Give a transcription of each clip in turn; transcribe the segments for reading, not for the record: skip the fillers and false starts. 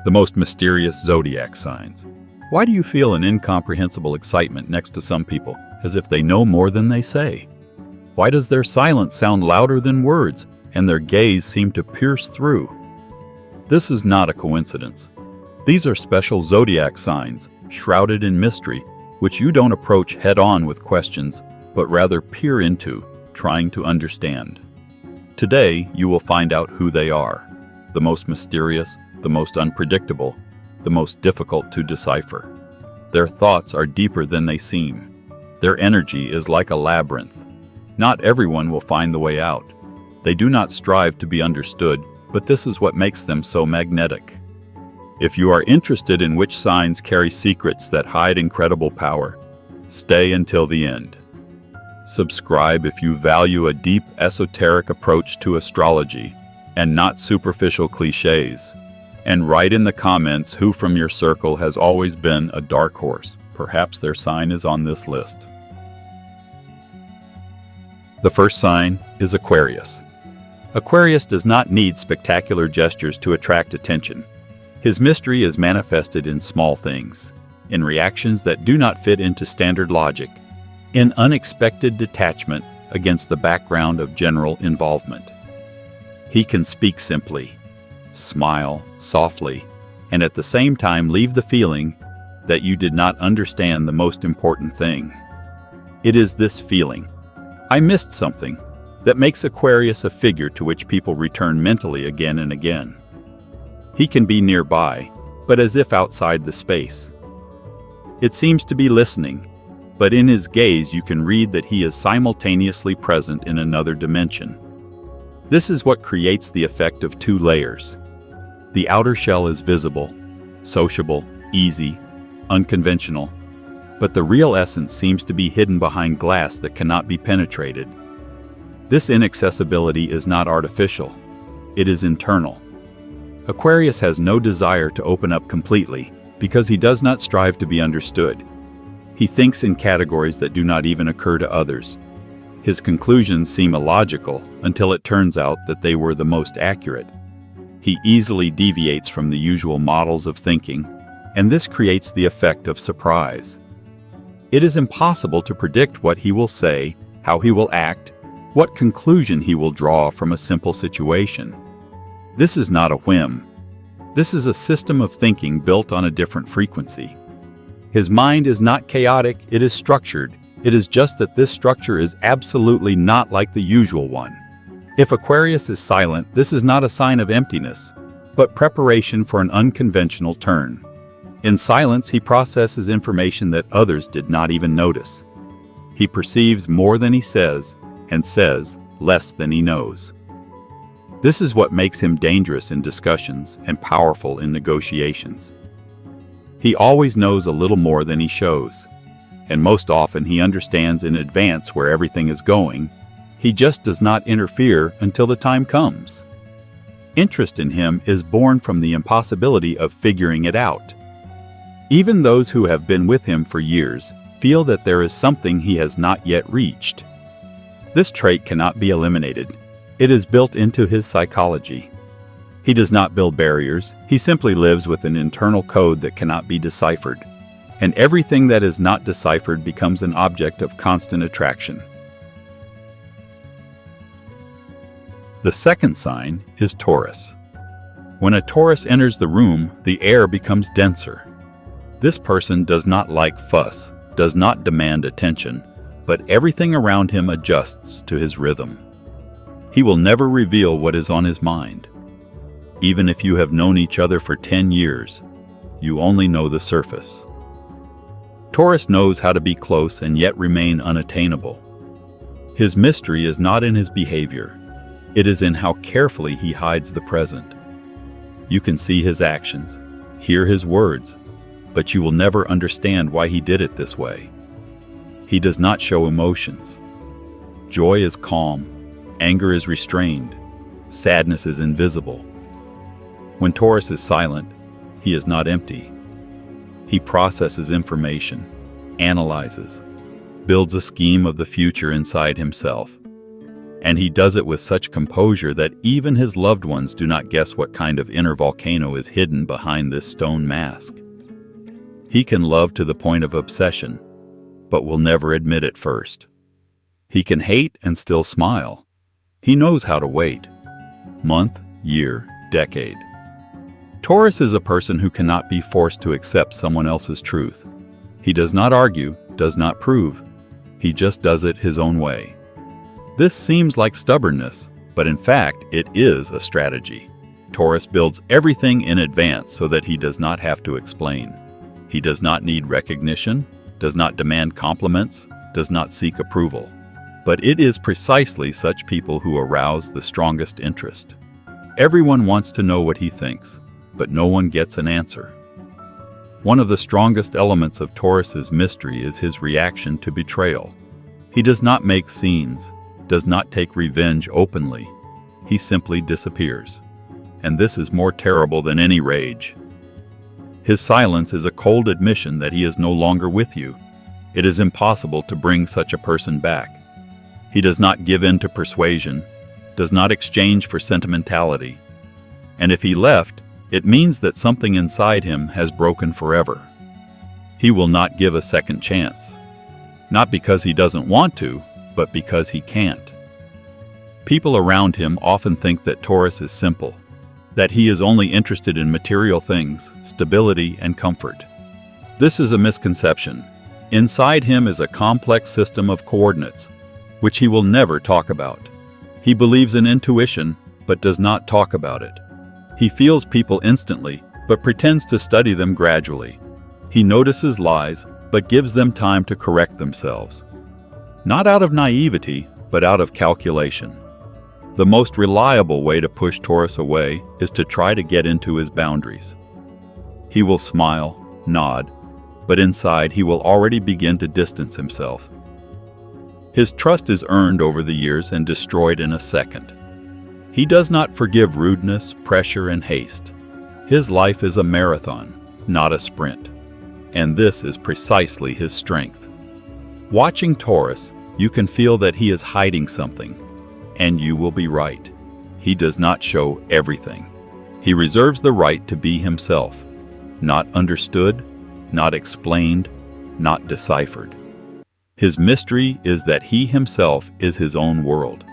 The most mysterious zodiac signs. Why do you feel an incomprehensible excitement next to some people, as if they know more than they say? Why does their silence sound louder than words, and their gaze seem to pierce through? This is not a coincidence. These are special zodiac signs, shrouded in mystery, which you don't approach head-on with questions, but rather peer into, trying to understand. Today, you will find out who they are, the most mysterious, the most unpredictable, the most difficult to decipher. Their thoughts are deeper than they seem. Their energy is like a labyrinth. Not everyone will find the way out. They do not strive to be understood, but this is what makes them so magnetic. If you are interested in which signs carry secrets that hide incredible power, stay until the end. Subscribe if you value a deep, esoteric approach to astrology and not superficial cliches. And write in the comments who from your circle has always been a dark horse. Perhaps their sign is on this list. The first sign is Aquarius. Aquarius does not need spectacular gestures to attract attention. His mystery is manifested in small things, in reactions that do not fit into standard logic, in unexpected detachment against the background of general involvement. He can speak simply, smile softly, and at the same time leave the feeling that you did not understand the most important thing. It is this feeling, "I missed something," that makes Aquarius a figure to which people return mentally again and again. He can be nearby, but as if outside the space. It seems to be listening, but in his gaze you can read that he is simultaneously present in another dimension. This is what creates the effect of two layers. The outer shell is visible, sociable, easy, unconventional, but the real essence seems to be hidden behind glass that cannot be penetrated. This inaccessibility is not artificial, it is internal. Aquarius has no desire to open up completely because he does not strive to be understood. He thinks in categories that do not even occur to others. His conclusions seem illogical until it turns out that they were the most accurate. He easily deviates from the usual models of thinking, and this creates the effect of surprise. It is impossible to predict what he will say, how he will act, what conclusion he will draw from a simple situation. This is not a whim. This is a system of thinking built on a different frequency. His mind is not chaotic, it is structured. It is just that this structure is absolutely not like the usual one. If Aquarius is silent, this is not a sign of emptiness, but preparation for an unconventional turn. In silence, he processes information that others did not even notice. He perceives more than he says, and says less than he knows. This is what makes him dangerous in discussions and powerful in negotiations. He always knows a little more than he shows, and most often he understands in advance where everything is going. He just does not interfere until the time comes. Interest in him is born from the impossibility of figuring it out. Even those who have been with him for years feel that there is something he has not yet reached. This trait cannot be eliminated. It is built into his psychology. He does not build barriers. He simply lives with an internal code that cannot be deciphered. And everything that is not deciphered becomes an object of constant attraction. The second sign is Taurus. When a Taurus enters the room, the air becomes denser. This person does not like fuss, does not demand attention, but everything around him adjusts to his rhythm. He will never reveal what is on his mind. Even if you have known each other for 10 years, you only know the surface. Taurus knows how to be close and yet remain unattainable. His mystery is not in his behavior. It is in how carefully he hides the present. You can see his actions, hear his words, but you will never understand why he did it this way. He does not show emotions. Joy is calm, anger is restrained, sadness is invisible. When Taurus is silent, he is not empty. He processes information, analyzes, builds a scheme of the future inside himself. And he does it with such composure that even his loved ones do not guess what kind of inner volcano is hidden behind this stone mask. He can love to the point of obsession, but will never admit it first. He can hate and still smile. He knows how to wait. Month, year, decade. Taurus is a person who cannot be forced to accept someone else's truth. He does not argue, does not prove. He just does it his own way. This seems like stubbornness, but in fact, it is a strategy. Taurus builds everything in advance so that he does not have to explain. He does not need recognition, does not demand compliments, does not seek approval. But it is precisely such people who arouse the strongest interest. Everyone wants to know what he thinks, but no one gets an answer. One of the strongest elements of Taurus's mystery is his reaction to betrayal. He does not make scenes, does not take revenge openly. He simply disappears. And this is more terrible than any rage. His silence is a cold admission that he is no longer with you. It is impossible to bring such a person back. He does not give in to persuasion, does not exchange for sentimentality. And if he left, it means that something inside him has broken forever. He will not give a second chance. Not because he doesn't want to, but because he can't. People around him often think that Taurus is simple, that he is only interested in material things, stability, and comfort. This is a misconception. Inside him is a complex system of coordinates, which he will never talk about. He believes in intuition, but does not talk about it. He feels people instantly, but pretends to study them gradually. He notices lies, but gives them time to correct themselves. Not out of naivety, but out of calculation. The most reliable way to push Taurus away is to try to get into his boundaries. He will smile, nod, but inside he will already begin to distance himself. His trust is earned over the years and destroyed in a second. He does not forgive rudeness, pressure, and haste. His life is a marathon, not a sprint. And this is precisely his strength. Watching Taurus, you can feel that he is hiding something. And you will be right. He does not show everything. He reserves the right to be himself. Not understood, not explained, not deciphered. His mystery is that he himself is his own world.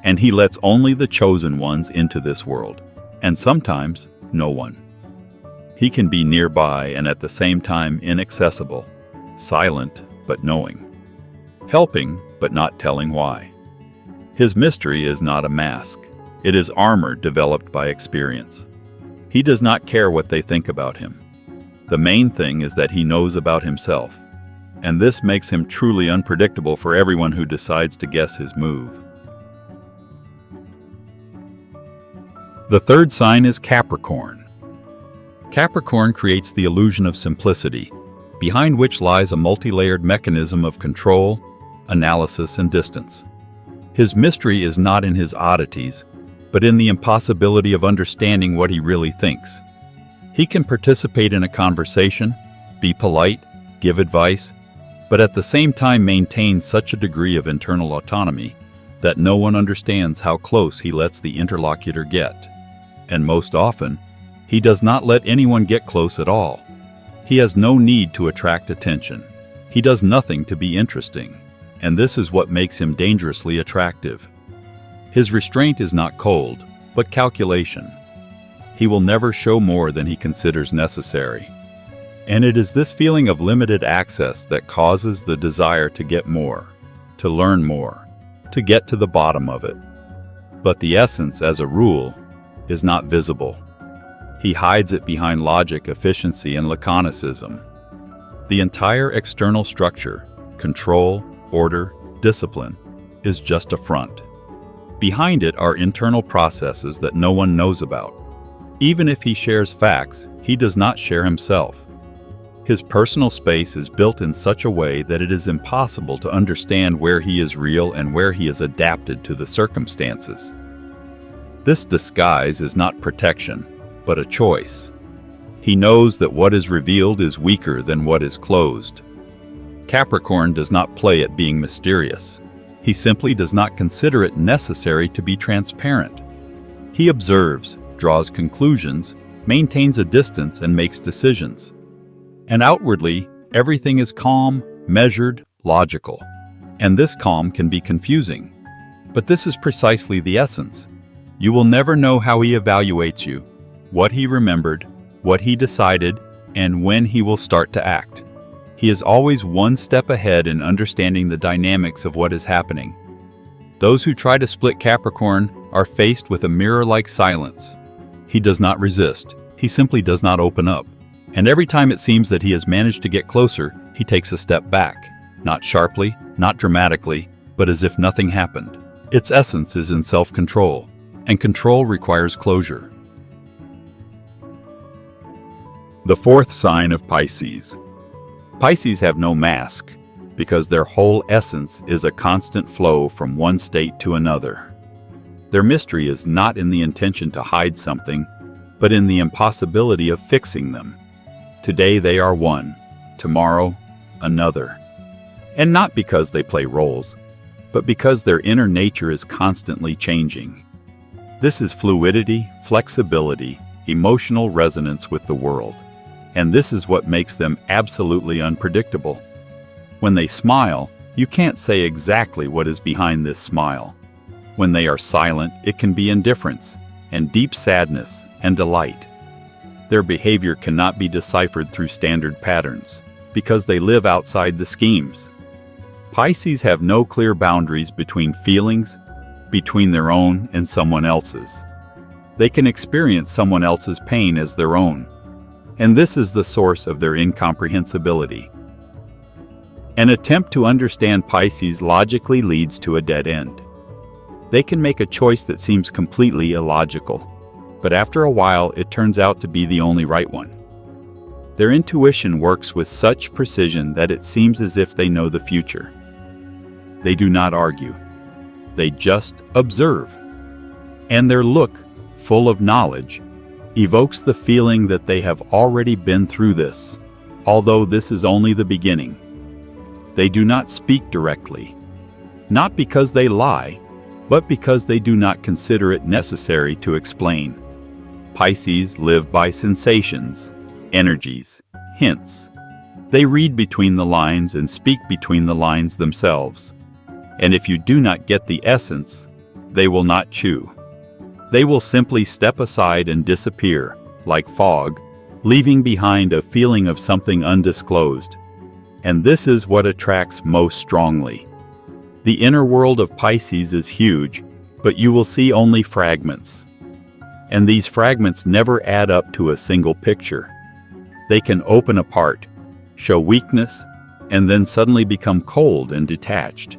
And he lets only the chosen ones into this world. And sometimes, no one. He can be nearby and at the same time inaccessible, silent but knowing, helping but not telling why. His mystery is not a mask. It is armor developed by experience. He does not care what they think about him. The main thing is that he knows about himself, and this makes him truly unpredictable for everyone who decides to guess his move. The third sign is Capricorn. Capricorn creates the illusion of simplicity, behind which lies a multi-layered mechanism of control, analysis, and distance. His mystery is not in his oddities, but in the impossibility of understanding what he really thinks. He can participate in a conversation, be polite, give advice, but at the same time maintain such a degree of internal autonomy that no one understands how close he lets the interlocutor get. And most often, he does not let anyone get close at all. He has no need to attract attention. He does nothing to be interesting. And this is what makes him dangerously attractive. His restraint is not cold, but calculation. He will never show more than he considers necessary. And it is this feeling of limited access that causes the desire to get more, to learn more, to get to the bottom of it. But the essence, as a rule, is not visible. He hides it behind logic, efficiency, and laconicism. The entire external structure, control, order, discipline, is just a front. Behind it are internal processes that no one knows about. Even if he shares facts, he does not share himself. His personal space is built in such a way that it is impossible to understand where he is real and where he is adapted to the circumstances. This disguise is not protection, but a choice. He knows that what is revealed is weaker than what is closed. Capricorn does not play at being mysterious. He simply does not consider it necessary to be transparent. He observes, draws conclusions, maintains a distance, and makes decisions. And outwardly, everything is calm, measured, logical. And this calm can be confusing. But this is precisely the essence. You will never know how he evaluates you, what he remembered, what he decided, and when he will start to act. He is always one step ahead in understanding the dynamics of what is happening. Those who try to split Capricorn are faced with a mirror-like silence. He does not resist. He simply does not open up. And every time it seems that he has managed to get closer, he takes a step back. Not sharply, not dramatically, but as if nothing happened. Its essence is in self-control, and control requires closure. The fourth sign of Pisces. Pisces have no mask, because their whole essence is a constant flow from one state to another. Their mystery is not in the intention to hide something, but in the impossibility of fixing them. Today they are one, tomorrow another. And not because they play roles, but because their inner nature is constantly changing. This is fluidity, flexibility, emotional resonance with the world. And this is what makes them absolutely unpredictable. When they smile, you can't say exactly what is behind this smile. When they are silent, it can be indifference, and deep sadness, and delight. Their behavior cannot be deciphered through standard patterns, because they live outside the schemes. Pisces have no clear boundaries between feelings, between their own and someone else's. They can experience someone else's pain as their own, and this is the source of their incomprehensibility. An attempt to understand Pisces logically leads to a dead end. They can make a choice that seems completely illogical, but after a while it turns out to be the only right one. Their intuition works with such precision that it seems as if they know the future. They do not argue. They just observe. And their look, full of knowledge, evokes the feeling that they have already been through this, although this is only the beginning. They do not speak directly, not because they lie, but because they do not consider it necessary to explain. Pisces live by sensations, energies, hints. They read between the lines and speak between the lines themselves. And if you do not get the essence, they will not chew. They will simply step aside and disappear, like fog, leaving behind a feeling of something undisclosed. And this is what attracts most strongly. The inner world of Pisces is huge, but you will see only fragments. And these fragments never add up to a single picture. They can open apart, show weakness, and then suddenly become cold and detached.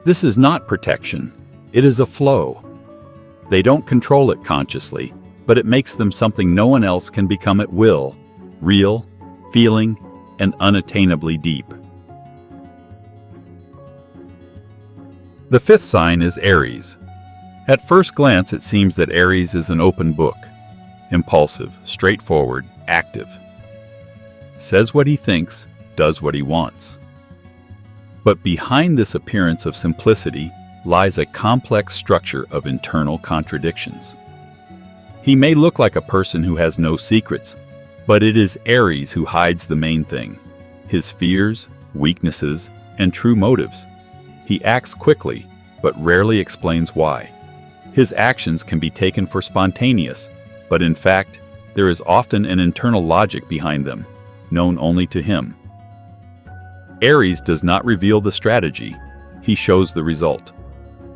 This is not protection, it is a flow. They don't control it consciously, but it makes them something no one else can become at will, real, feeling, and unattainably deep. The fifth sign is Aries. At first glance, it seems that Aries is an open book, impulsive, straightforward, active. Says what he thinks, does what he wants. But behind this appearance of simplicity lies a complex structure of internal contradictions. He may look like a person who has no secrets, but it is Aries who hides the main thing, his fears, weaknesses, and true motives. He acts quickly, but rarely explains why. His actions can be taken for spontaneous, but in fact, there is often an internal logic behind them, known only to him. Aries does not reveal the strategy, he shows the result.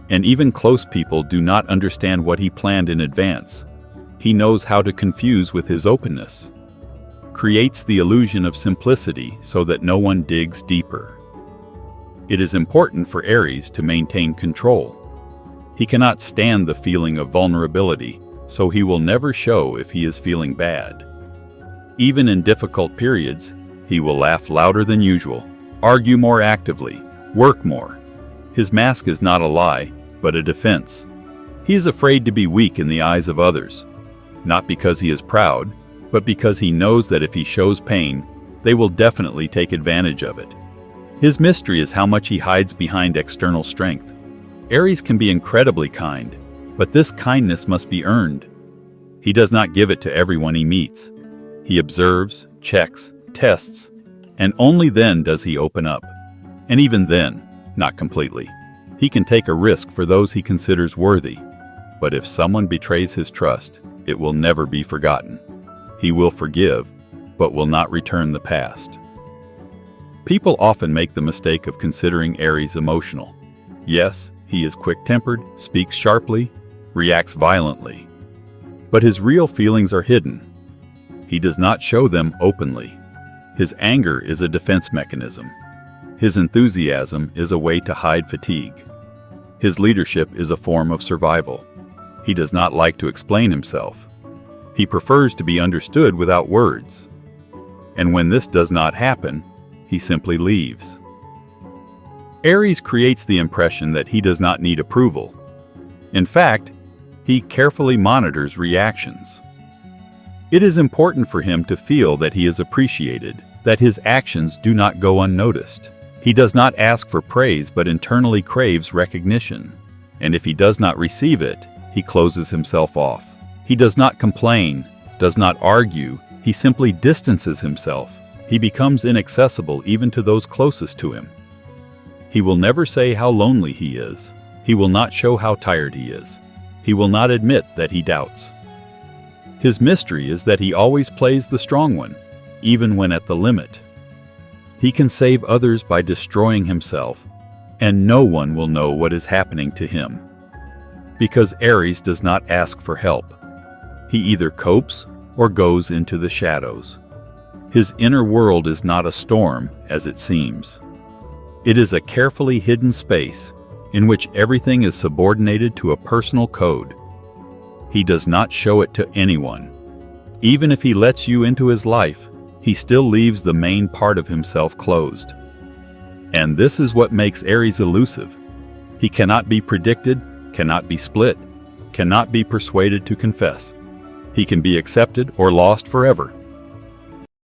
And even close people do not understand what he planned in advance. He knows how to confuse with his openness. Creates the illusion of simplicity so that no one digs deeper. It is important for Aries to maintain control. He cannot stand the feeling of vulnerability, so he will never show if he is feeling bad. Even in difficult periods, he will laugh louder than usual, argue more actively, work more. His mask is not a lie, but a defense. He is afraid to be weak in the eyes of others, not because he is proud, but because he knows that if he shows pain, they will definitely take advantage of it. His mystery is how much he hides behind external strength, Aries can be incredibly kind, but this kindness must be earned. He does not give it to everyone he meets. He observes, checks, tests, and only then does he open up. And even then, not completely. He can take a risk for those he considers worthy. But if someone betrays his trust, it will never be forgotten. He will forgive, but will not return the past. People often make the mistake of considering Aries emotional. Yes, he is quick-tempered, speaks sharply, reacts violently. But his real feelings are hidden. He does not show them openly. His anger is a defense mechanism. His enthusiasm is a way to hide fatigue. His leadership is a form of survival. He does not like to explain himself. He prefers to be understood without words. And when this does not happen, he simply leaves. Aries creates the impression that he does not need approval. In fact, he carefully monitors reactions. It is important for him to feel that he is appreciated, that his actions do not go unnoticed. He does not ask for praise but internally craves recognition. And if he does not receive it, he closes himself off. He does not complain, does not argue, he simply distances himself. He becomes inaccessible even to those closest to him. He will never say how lonely he is. He will not show how tired he is. He will not admit that he doubts. His mystery is that he always plays the strong one, even when at the limit. He can save others by destroying himself, and no one will know what is happening to him. Because Aries does not ask for help. He either copes or goes into the shadows. His inner world is not a storm, as it seems. It is a carefully hidden space in which everything is subordinated to a personal code. He does not show it to anyone. Even if he lets you into his life, he still leaves the main part of himself closed. And this is what makes Aries elusive. He cannot be predicted, cannot be split, cannot be persuaded to confess. He can be accepted or lost forever.